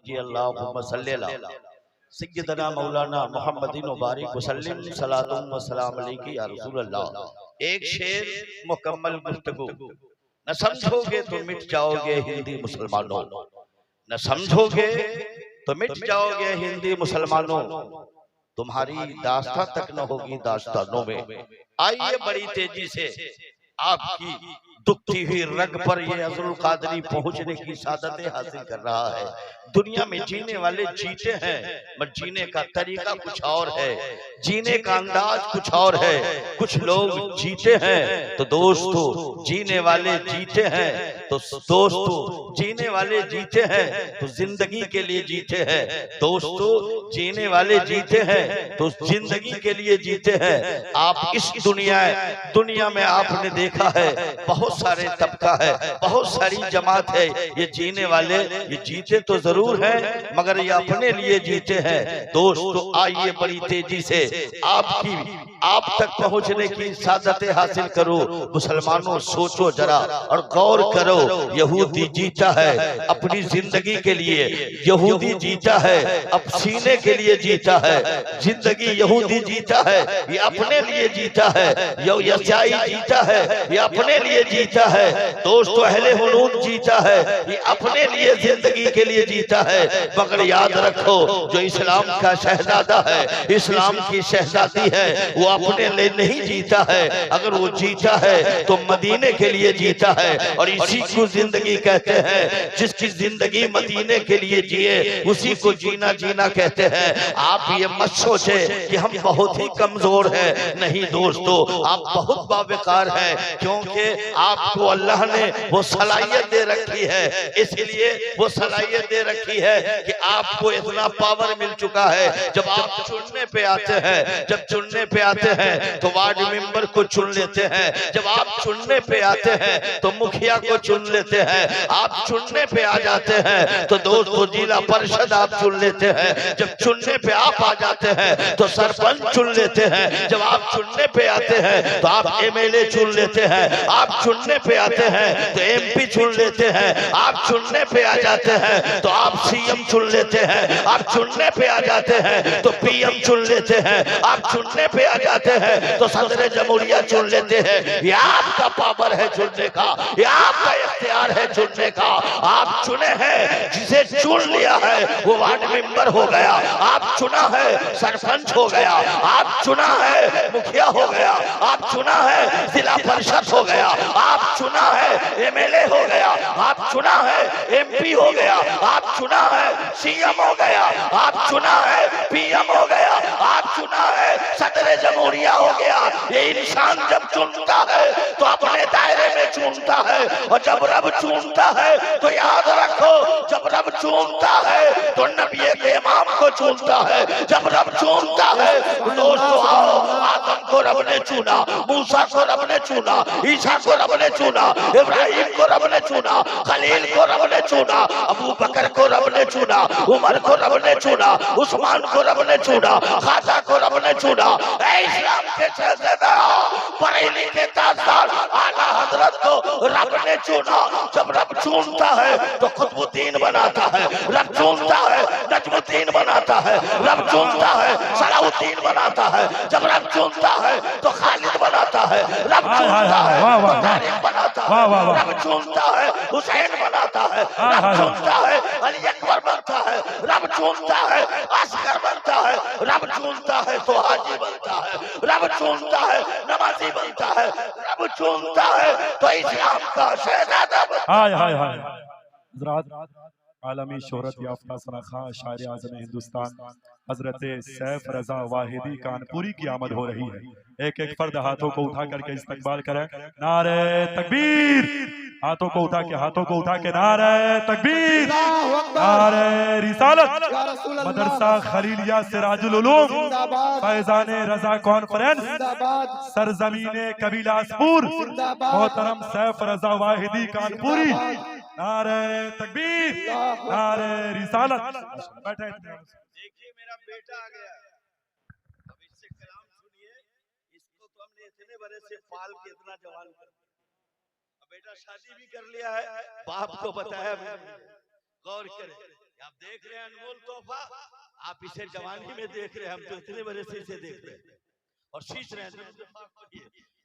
कीजिए। अल्लाहुम्मा सल्ली अला सय्यदना मौलाना मुहम्मदिन बारिक वसल्लिम सलातुम व सलाम अलैका या रसूल अल्लाह। एक शेर मुकम्मल गुफ्तगू। न समझोगे तो मिट जाओगे हिंदी मुसलमानों, न समझोगे तो मिट जाओगे हिंदी मुसलमानों, तुम्हारी दास्तां तक न होगी दास्तानों में। आइए बड़ी तेजी से आपकी दुखती हुई रग पर ये अज़रुल कादरी पहुंचने की सादतें हासिल कर रहा है। दुनिया में जीने वाले जीते हैं, मगर जीने का तरीका कुछ और है, जीने का अंदाज कुछ और है। कुछ लोग जीते हैं तो दोस्तों जीने वाले जीते हैं, तो दोस्तों जीने वाले जीते हैं तो जिंदगी के लिए जीते हैं, दोस्तों जीने वाले जीते हैं तो जिंदगी के लिए जीते हैं। आप इस दुनिया में आपने देखा है बहुत सारे तबका है, बहुत सारी जमात है, ये जीने वाले ये जीते तो जरूर हैं मगर ये अपने लिए जीते हैं। दोस्तों आइए बड़ी तेजी से आप तक पहुंचने की सादतें हासिल करो। मुसलमानों सोचो जरा और गौर करो, यहूदी जीता है अपनी जिंदगी के लिए, यहूदी जीता है अब सीने के लिए जीता है, जिंदगी यहूदी जीता है ये अपने लिए जीता है, यसाई जीता है ये अपने लिए जीता है, दोस्तों अहले हुनून जीता है ये अपने लिए जिंदगी के लिए जीता है। मगर याद रखो जो इस्लाम का शहजादा है, इस्लाम की शहजादी है, वो अपने लिए नहीं जीता है, अगर वो जीता है तो मदीने के लिए जीता है। और इसी को जिंदगी कहते हैं, जिसकी जिंदगी मदीने के लिए जिए उसी को जीना जीना कहते हैं। आप ये मत सोचे कि हम बहुत ही कमजोर हैं, नहीं दोस्तों आप बहुत बावकार हैं, क्योंकि आपको अल्लाह ने वो सलाहियत दे रखी है, इसलिए वो सलाहियत दे रखी है कि आपको इतना पावर मिल चुका है। जब आप चुनने पे आते हैं, जब चुनने पे आते हैं तो वार्ड मेंबर को चुन लेते हैं, जब आप चुनने पे आते हैं तो मुखिया को चुन लेते हैं, आप चुनने पे आ जाते हैं तो दोस्तों जिला परिषद आप चुन लेते हैं, जब चुनने पे आप आ जाते हैं तो सरपंच चुन लेते हैं, जब आप चुनने पे आते हैं तो आप एमएलए चुन लेते हैं, आप चुनने पे आते हैं तो एमपी चुन लेते हैं, आप चुनने पे आ जाते हैं तो आप सीएम चुन लेते हैं, आप चुनने पे आ जाते हैं तो पीएम चुन लेते हैं, आप चुनने पे आ जाते हैं तो सदर जमहूरिया चुन लेते हैं। ये आपका पावर है चुनने का, ये आपका इख्तियार है चुनने का। आप चुने हैं, जिसे चुन लिया है वो वार्ड मेंबर हो गया, आप चुना है सरपंच हो गया, आप चुना है मुखिया हो गया, आप चुना है जिला परिषद हो गया, आप चुना है एमएलए हो गया, आप चुना है एमपी हो गया, आप चुना है सीएम हो गया, आप चुना है पीएम हो गया, आप चुना है सदर जमहूरिया हो गया। ये इंसान जब चुनता है तो अपने दायरे में चुनता है, और जब रब चुनता है तो याद रखो जब रब चुनता है तो नबी के इमाम को चुनता है, जब रब चुनता है दोस्तों आओ आदम को रब ने चुना, मूसा को रब ने चुना, ईसा को रब ने चुना, इब्राहिम को रब ने चुना, खलील को रब ने चुना, अबू बकर को रब ने चुना, उमर को रब ने चुना, उस्मान को रब ने चुना, खाजा को रब ने चुना। इस्लाम के शहजादा बरेली के ताजदार आला हजरत को रब ने चुना। जब रब चुनता है तो कुतुबुद्दीन बनाता है, रब चुनता है नजमुद्दीन बनाता है, रब चुनता है सलाउद्दीन बनाता है, जब रब चुनता है तो खालिद बनाता है, रब चुनता है तो तारिक बनाता है, रब चुनता है हुसैन बनाता है, रब चुनता है अली अकबर बनता है, रब चुनता है असगर बनता है, रब चुनता है तो हाजी बनता है, रब चुनता है नमाजी बनता है, रब चुनता है तो इस्लाम का शहजादा बनता है। आलमी शोहरत याफ्ता सनाखा शायर आज़म हिंदुस्तान हजरत सैफ रजा वाहिदी कानपुरी की आमद हो रही है। एक एक फर्द हाथों को उठा करके इस्तकबाल करे। नारे तकबीर, हाथों को उठा के नारे तकबीर, नारे रिसालत। मदरसा खलीलिया सिराजुल उलूम फैजाने रजा कॉन्फ्रेंस सरजमीने कबीलासपुर मोहतरम सैफ रजा वाहिदी कानपुरी। नारे तकबीर, नारे रिसालत। बैठे। देखिए मेरा बेटा आ गया, अब इससे कलाम सुनिए। इसको तो हमने इतने बड़े से पाल के इतना जवान कर दिया, अब बेटा शादी भी कर लिया है, बाप को बताया भी, गौर करें। आप देख रहे हैं अनमोल तोहफा, आप इसे जवानी में देख रहे हैं, हम तो इतने बड़े से इसे देख रहे हैं और सींच रहे हैं।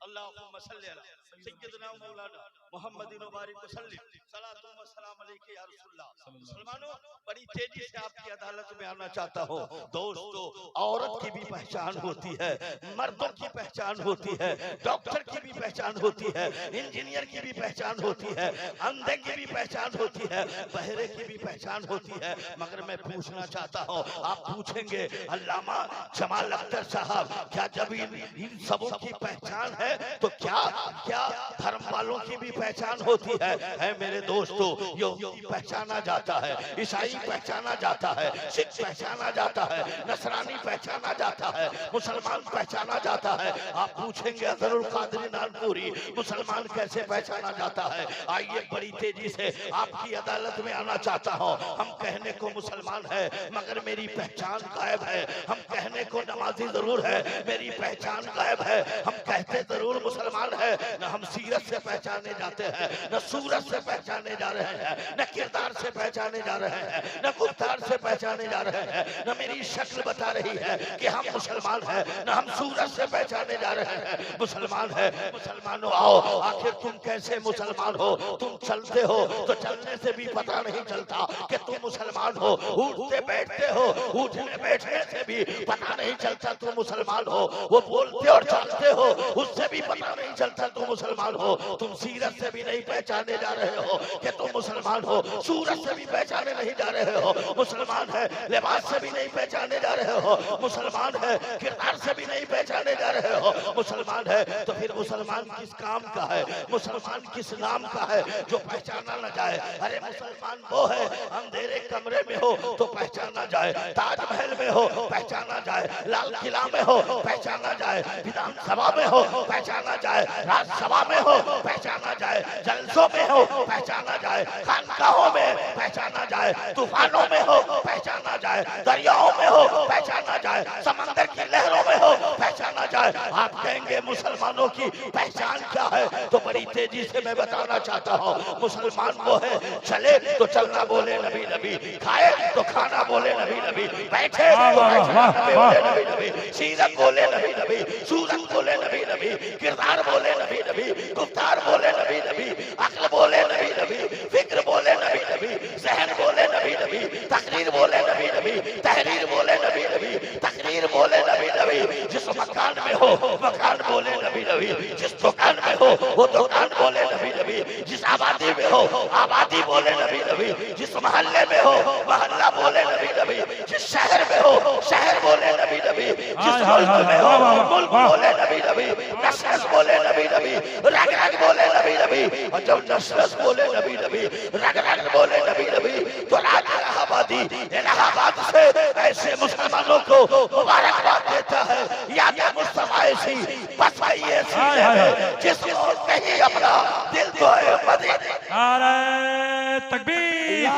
अल्लाहुम्मा सल्ली अला सय्यदना मौलाना मुहम्मदिन बारिक वसल्लिम सलातु व सलाम अलैहि या रसूलल्लाह। मुसलमानों, बड़ी तेजी से आपकी अदालत में आना चाहता हूँ। दोस्तों, औरत की भी पहचान होती है, मर्दों की पहचान होती है, डॉक्टर की भी पहचान होती है, इंजीनियर की भी पहचान होती है, अंधे की भी पहचान होती है, बहरे की भी पहचान होती है। मगर मैं पूछना चाहता हूँ, आप पूछेंगे अल्लामा जमाल अख्तर साहब, क्या जब इन सबों की पहचान है तो क्या क्या धर्म वालों की भी पहचान होती है मेरे दोस्तों? यहूदी पहचाना जाता है, ईसाई पहचाना जाता है, सिख पहचाना जाता है, नसरानी पहचाना जाता है, मुसलमान पहचाना जाता है। आप पूछेंगे अजहरुल कादरी नानपुरी मुसलमान कैसे पहचाना जाता है? आइए बड़ी तेजी से आपकी अदालत में आना चाहता हूँ। हम कहने को मुसलमान है मगर मेरी पहचान गायब है। हम कहने को नमाजी जरूर है, मेरी पहचान गायब है। हम कहते जरूर मुसलमान है, न हम सीरत से पहचाने जाते हैं, न सूरत से पहचाने जा रहे हैं, न किरदार से पहचाने जा रहे हैं, न गुफ्तार से पहचाने जा रहे हैं, न मेरी शक्ल बता रही है कि हम मुसलमान हैं, न हम सूरत से पहचाने जा रहे हैं मुसलमान है। मुसलमानों आओ, आखिर तुम कैसे मुसलमान हो? तुम चलते हो तो चलने से भी पता नहीं चलता कि तुम मुसलमान हो, उठते बैठते हो, उठने बैठने से भी पता नहीं चलता तुम मुसलमान हो, वो बोलते और चलते हो उससे भी पता नहीं चलता तुम मुसलमान हो। तुम सीरत से भी नहीं पहचाने जा रहे हो कि तुम मुसलमान हो, सूरत से भी पहचाने नहीं जा रहे हो मुसलमान है, लिबास से भी नहीं पहचाने जा रहे हो मुसलमान है, किरदार से भी नहीं पहचाने जा रहे हो मुसलमान है। तो फिर मुसलमान किस काम का है, मुसलमान किस नाम का है जो पहचाना न जाए? अरे मुसलमान वो है अंधेरे कमरे में हो तो पहचाना जाए, ताजमहल में हो पहचाना जाए, लाल किला में हो पहचाना जाए, विधानसभा में हो पहचाना जाए, राज्यसभा में हो पहचाना जाए, जलसों में हो पहचाना जाए, खानकाहों में पहचाना जाए, तूफानों में हो पहचाना जाए, दरियाओं में हो पहचाना जाए, समंदर की लहरों में हो पहचाना जाए। आप कहेंगे मुसलमानों की पहचान क्या है? तो बड़ी तेजी से मैं बताना चाहता हूँ, मुसलमान वो है चले तो चलना बोले नबी नबी, खाए तो खाना बोले नबी नबी, बैठे तो बैठना बोले नबी नबी, सीरत बोले नबी नबी, सूरत बोले नबी नबी, किरदार बोले नबी नबी, गुफ्तार बोले नबी नबी, अक्ल बोले नबी नबी, फिक्र बोले नबी नबी, जहन बोले नबी नबी, तकरीर बोले नबी नबी, तहरीर बोले नबी नबी, तकरीर बोले नबी नबी। जिस मकान में हो मकान बोले नबी नबी, जिस दुकान में हो वो दुकान बोले नबी नबी, जिस आबादी में हो आबादी बोले नबी नबी, जिस मोहल्ले में हो मोहल्ला बोले नबी नबी, जिस शहर में हो शहर बोले नबी नबी, जिस मुल्क में हो मुल्क बोले नबी नबी, नस्ल बोले नबी नबी, रग रग बोले नबी नबी। और जब नस्ल बोले नबी नबी, रग रग बोले नबी नबी, तो राज इलाहाबादी इलाहाबाद से ऐसे मुसलमानों को मुबारकबाद देता है। याद मुस्तफा ऐसी बस भाई ऐसी है जिसको कहीं अपना दिल तो है मदीने। नारे तकबीर,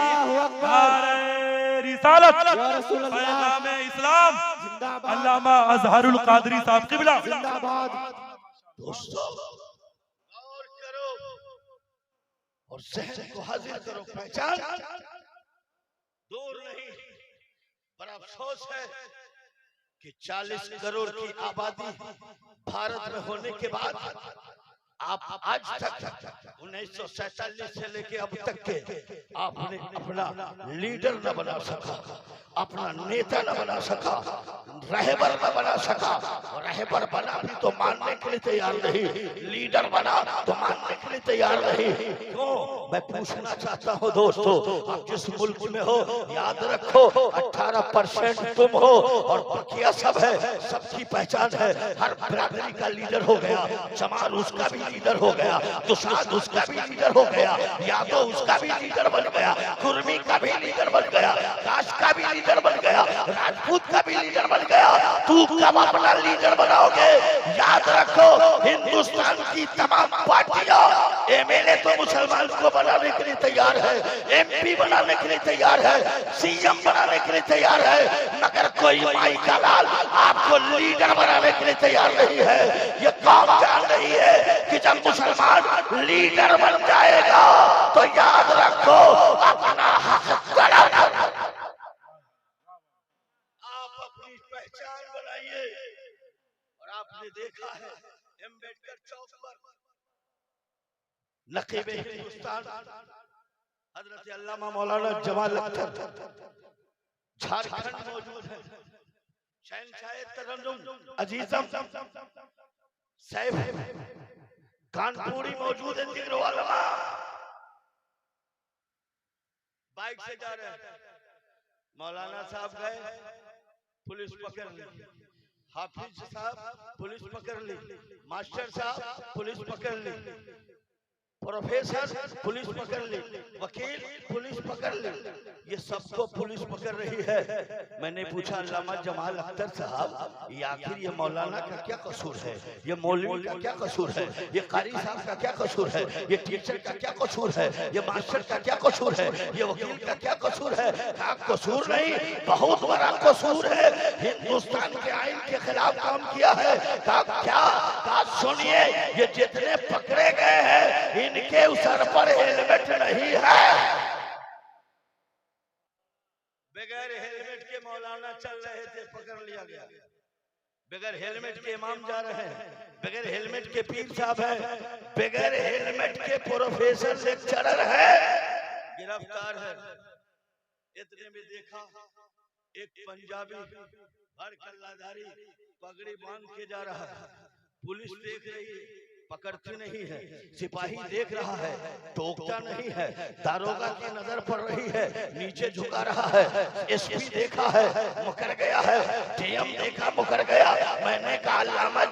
नारे रिसालत, पैगाम इस्लाम, अल्लामा अजहरुल कादरी साहब क़िबला जिंदाबाद। दोस्तों गौर करो और ज़हन को हाजिर करो, पहचान दूर नहीं। पर अफसोस है कि 40 करोड़ की आबादी भारत में होने के बाद आप आज तक 1947 से लेके अब तक के आपने अपना लीडर न बना सका, अपना नेता न बना सका, रहबर न बना सका। और रहबर बना भी तो मानने के लिए तैयार नहीं, लीडर बना तो मानने के लिए तैयार नहीं। क्यों? मैं पूछना चाहता हूँ दोस्तों, आप जिस मुल्क में हो याद रखो 18% तुम हो और बकिया सब है, सबकी पहचान है। हर बिरादरी का लीडर हो गया, जमाल उसका भी लीडर हो गया, दुसाद उसका भी लीडर हो गया, यादव उसका भी लीडर बन गया, कुर्मी का भी लीडर बन गया, काश का भी लीडर बन गया, राजपूत का भी लीडर बन गया। तू कब अपना लीडर बनाओगे? याद रखो हिंदुस्तान की तमाम पार्टियां एमएलए तो मुसलमान को बनाने के लिए तैयार है, एमपी बनाने के लिए तैयार है, सीएम बनाने के लिए तैयार है, मगर कोई माई का लाल आपको लीडर बनाने के लिए तैयार नहीं है। ये कौम जान रही है कि जब मुसलमान लीडर बन जाएगा तो याद रखो अपना हक तलब अपनी पहचान बनाइए। और आपने देखा है अम्बेडकर चौक पर नकीब हिंदुस्तान हजरत अल्लामा मौलाना जमाल अख्तर झारखंड मौजूद है, शहंशाह तरन्नुम अजीजम सैफ कानपुरी मौजूद है, तिगरवाला बाइक से जा रहे हैं। मौलाना साहब गए, पुलिस पकड़ ली। हाफिज साहब पुलिस पकड़ ली। मास्टर साहब पुलिस पकड़ ली। प्रोफेसर पुलिस पकड़ ली। वकील पुलिस पकड़ ली। ये सबको पुलिस पकड़ रही है। मैंने पूछा अल्लामा जमाल अख्तर साहब, ये आखिर ये मौलाना का क्या कसूर है? ये मौलवी का क्या कसूर है? ये कारी साहब का क्या कसूर है? ये टीचर का क्या कसूर है? ये मास्टर का क्या कसूर है? ये वकील का क्या कसूर है? क्या कसूर नहीं, बहुत बड़ा कसूर है। हिंदुस्तान के आइन के खिलाफ काम किया है। क्या सुनिए, ये जितने पकड़े गए हैं इनके सर पर हेलमेट नहीं है। बगैर हेलमेट के मौलाना चल रहे थे, पकड़ लिया गया। बगैर हेलमेट के इमाम जा रहे हैं, बगैर हेलमेट के पीर साहब हैं, बगैर हेलमेट के प्रोफेसर लेक्चरर है, गिरफ्तार है। इतने में देखा एक पंजाबी भर कल्लाधारी पगड़ी बांध के जा रहा है। पुलिस देख रही है, पकड़ती नहीं है। सिपाही देख रहा है, टोकता नहीं है। दारोगा की नजर पड़ रही है, नीचे झुका रहा है। एसपी देखा है, मुकर गया है। डीएम देखा, मुकर गया। मैंने कहा अल्लामा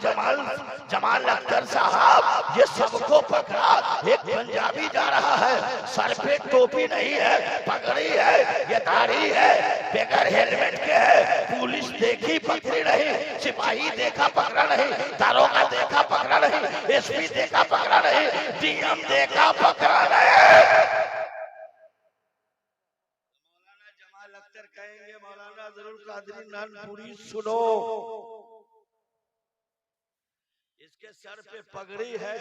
जमाल अख्तर साहब, ये सबको पकड़ा। एक पंजाबी जा रहा है, सर पे टोपी नहीं है, पगड़ी है, ये दाढ़ी है, बगैर हेलमेट के है। पुलिस देखी, पकड़ी नहीं। सिपाही देखा, पकड़ा नहीं। दारोगा देखा, पकड़ा नहीं। एसपी देखा, पकड़ा नहीं। डीएम देखा, पकड़ा नहीं। मौलाना जमाल अख्तर कहेंगे, मौलाना जरूर कादरी नानपुरी सुनो, इसके सर पे पगड़ी है,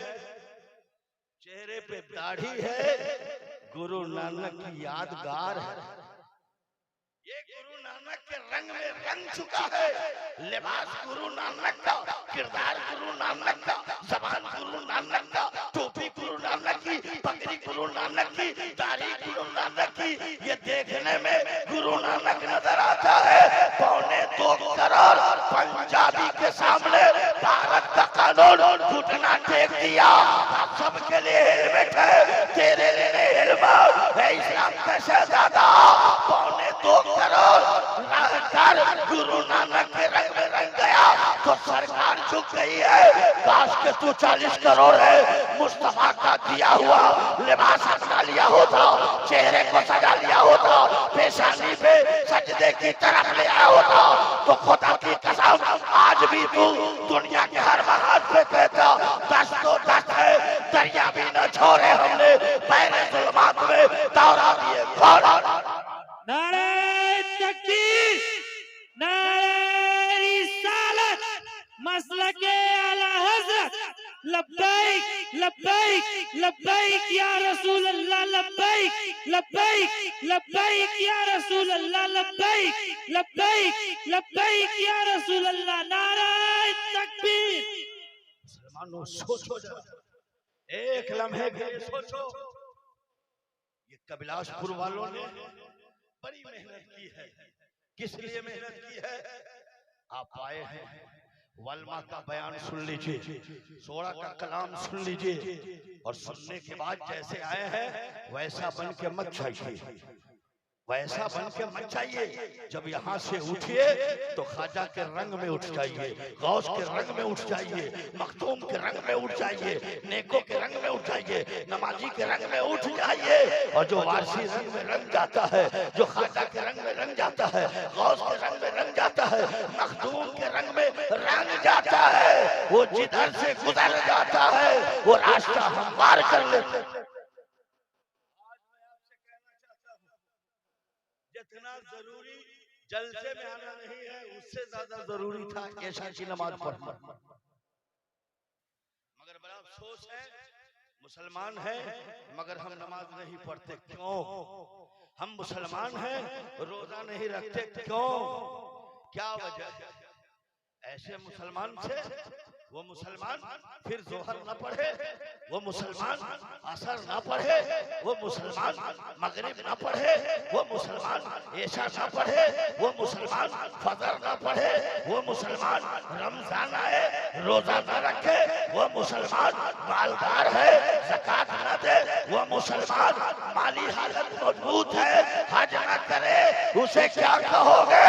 चेहरे पे दाढ़ी है, गुरु नानक की यादगार है। ये गुरु नानक के रंग में रंग चुका है। लिबास गुरु नानक का, किरदार गुरु नानक का, जबान गुरु नानक का, टोपी गुरु नानक की, पगड़ी गुरु नानक की, दाढ़ी गुरु नानक की। ये देखने में गुरु नानक नजर आता है। 2.25 करोड़ पंजाबी के सामने भारत का कानून घुटना टेक दिया। सबके लिए हेलमेट है, तेरे लिए हेलमेट है। इस्लाम का शहजादा 2.25 करोड़ गुरु नानक के रंग में रंग गया तो सरकार झुक गई है। काश के तू 40 करोड़ है, मुस्तफा का दिया हुआ लिबास अपना लिया होता, चेहरे को सजा लिया होता, पेशानी पे सजदे की तरफ ले आया होता, तो खुदा की कसम आज भी तू दुनिया के हर महाज पे कहता 10 तो 10 है, दरिया भी न छोड़े हमने, पैरे जुल्मात में दौरा दिए घोड़ा। नारे तकबीर, नारे रिसालत, मसलके आला हज़रत, लब्बैक लब्बैक लब्बैक या रसूल अल्लाह, लब्बैक लब्बैक लब्बैक या रसूल अल्लाह, लब्बैक लब्बैक लब्बैक या रसूल अल्लाह। नारे तकबीर। मुसलमानों सोचो जरा, एक लम्हे के लिए सोचो। ये कबिलासपुर वालों ने बड़ी मेहनत की है। किस लिए मेहनत की है? आप आए हैं, वल्मा का बयान सुन लीजिए, सोरा का कलाम सुन लीजिए, और सुनने के बाद जैसे आए हैं वैसा बन के मत जाइए, वैसा बन के मत जाइए। जब यहाँ से उठिए तो ख्वाजा के रंग में उठ जाइए, गौस के रंग में उठ जाइए, मखदूम के रंग में उठ जाइए, नेको के रंग में उठ जाइए, नमाजी के रंग में उठ जाइए। और जो वारसी रंग में रंग जाता है, जो ख्वाजा के रंग में रंग जाता है, गौस के रंग में रंग जाता है, मखदूम के रंग में रंग जाता है, वो जिधर से गुजर जाता है वो रास्ता हमवार कर लेता है। जितना जरूरी जलसे में आना नहीं है, उससे ज्यादा जरूरी था ऐशा की नमाज पढ़ना। मगर बड़ा अफसोस है, मुसलमान हैं मगर हम नमाज नहीं पढ़ते। क्यों? हम मुसलमान हैं, रोजा नहीं रखते। क्यों? क्या वजह है? ऐसे मुसलमान से वो मुसलमान फिर जोहर न पढ़े, वो मुसलमान असर न पढ़े, वो मुसलमान मगरिब न पढ़े, वो मुसलमान ऐशा न पढ़े, वो मुसलमान फजर न पढ़े, वो मुसलमान रमजान आए रोजा न रखे, वो मुसलमान मालदार है ज़कात न दे, वो मुसलमान माली हालत मजबूत है हज न करे, उसे क्या कहोगे?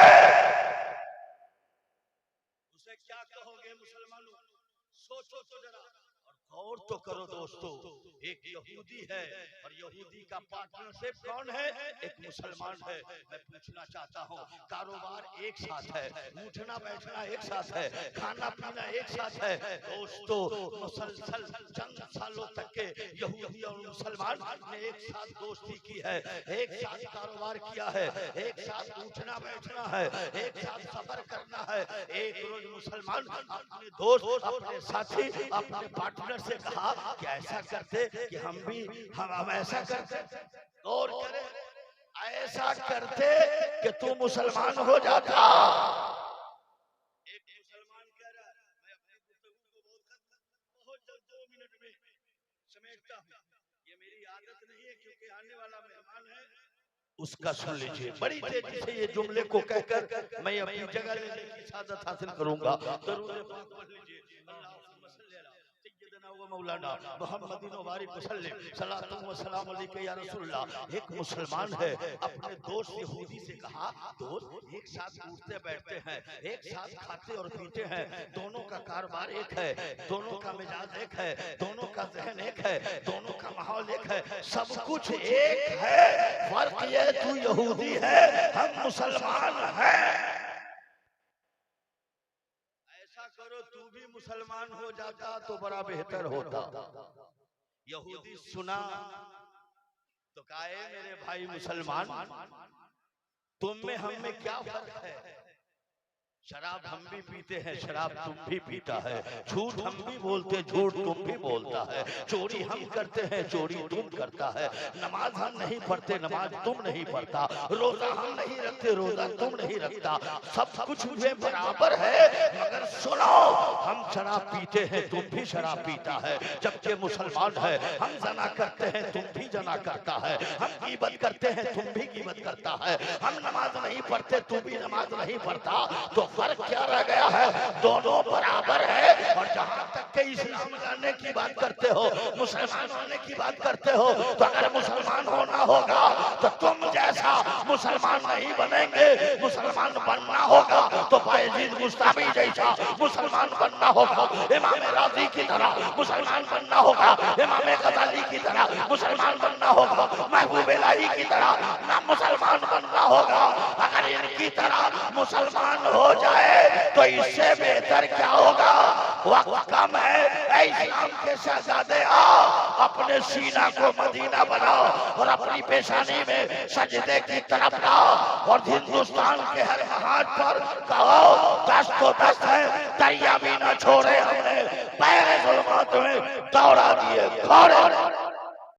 उसे क्या कहोगे मुसलमानों? सोचो तो जरा और गौर तो करो दोस्तों। एक यहूदी है और यहूदी का पार्टनरशिप कौन है? एक मुसलमान है। मैं पूछना चाहता हूँ, कारोबार एक साथ है, उठना बैठना एक साथ है, खाना पीना एक साथ है। दोस्तों मुसलसल चंद सालों तक के यहूदी और मुसलमान ने एक साथ दोस्ती की है, एक साथ कारोबार किया है, एक साथ उठना बैठना है, एक साथ सफर करना है। एक रोज मुसलमान अपने दोस्त, अपने साथी, अपने पार्टनर से कहा कि ऐसा करते कि हम ऐसा करते, और करें ऐसा करते कि तू मुसलमान हो जाता। एक मुसलमान कह रहा है, मैं अपनी गुफ्तगू को बहुत जल्द 2 मिनट में समेटता हूँ, ये मेरी आदत नहीं है क्योंकि आने वाला मेहमान है, उसका सुन लीजिए। बड़ी तेजी से ये जुमले को कहकर मैं अपनी जगह लेने की सादत हासिल करूंगा। दरूद पाक पढ़ लीजिए। अल्लाहुम्मा सल्ली अला सय्यिदना व मौलाना मुहम्मदिन व बारिक वसल्लिम सलातु व सलाम अलैका या रसूलल्लाह। एक मुसलमान है, अपने दोस्त यहूदी से कहा, दोस्त एक साथ उठते बैठते हैं, एक साथ खाते और पीते हैं, दोनों का कारोबार एक है, दोनों का मिजाज एक है, दोनों का जहन एक है, दोनों का माहौल एक है, सब कुछ एक है, फर्क ये तू यहूदी है, हम मुसलमान हैं। ऐसा करो तू भी मुसलमान हो जाता तो बड़ा बेहतर होता। यहूदी सुना तो कहे, मेरे भाई मुसलमान, तुम में हम में क्या फर्क है? शराब हम भी पीते हैं, शराब तुम भी पीता है, झूठ हम भी बोलते, झूठ तुम भी बोलता है, चोरी हम करते हैं, चोरी तुम करता है, नमाज हम नहीं पढ़ते, नमाज तुम नहीं पढ़ता, रोजा हम नहीं रखते, रोजा तुम नहीं रखता, सब कुछ में बराबर है। मगर सुनो, हम शराब पीते हैं, तुम भी शराब पीता है, जबकि मुसलमान है, हम जना करते हैं, तुम भी जना करता है, हम ग़ीबत करते हैं, तुम भी ग़ीबत करता है, हम नमाज नहीं पढ़ते, तू भी नमाज नहीं पढ़ता, तो फर्क क्या रह गया है? दोनों बराबर है। और जहां तक के इस्लाम लाने की बात करते हो, मुसलमान होने की बात करते हो, तो अगर मुसलमान होना होगा तो तुम जैसा मुसलमान नहीं बनेंगे, मुसलमान बनना होगा तो बायजीद मुस्तामी जैसा मुसलमान बनना होगा, इमाम राज़ी की तरह मुसलमान बनना होगा, इमाम गज़ाली की तरह मुसलमान बनना होगा, महबूब इलाही की तरह ना मुसलमान बनना होगा। अगर इनकी तरह मुसलमान हो जाए तो इससे बेहतर क्या होगा? वक्त कम है, इस्लाम के शहजादे आओ, अपने सीना को मदीना बनाओ और अपनी पेशानी में सजदे की तरफ लाओ और हिंदुस्तान के हर महाज पर कहो, दस्त तो दस्त है, दरिया भी न छोड़े हमने, पैर जुल्मत में दौड़ा दिए, खड़े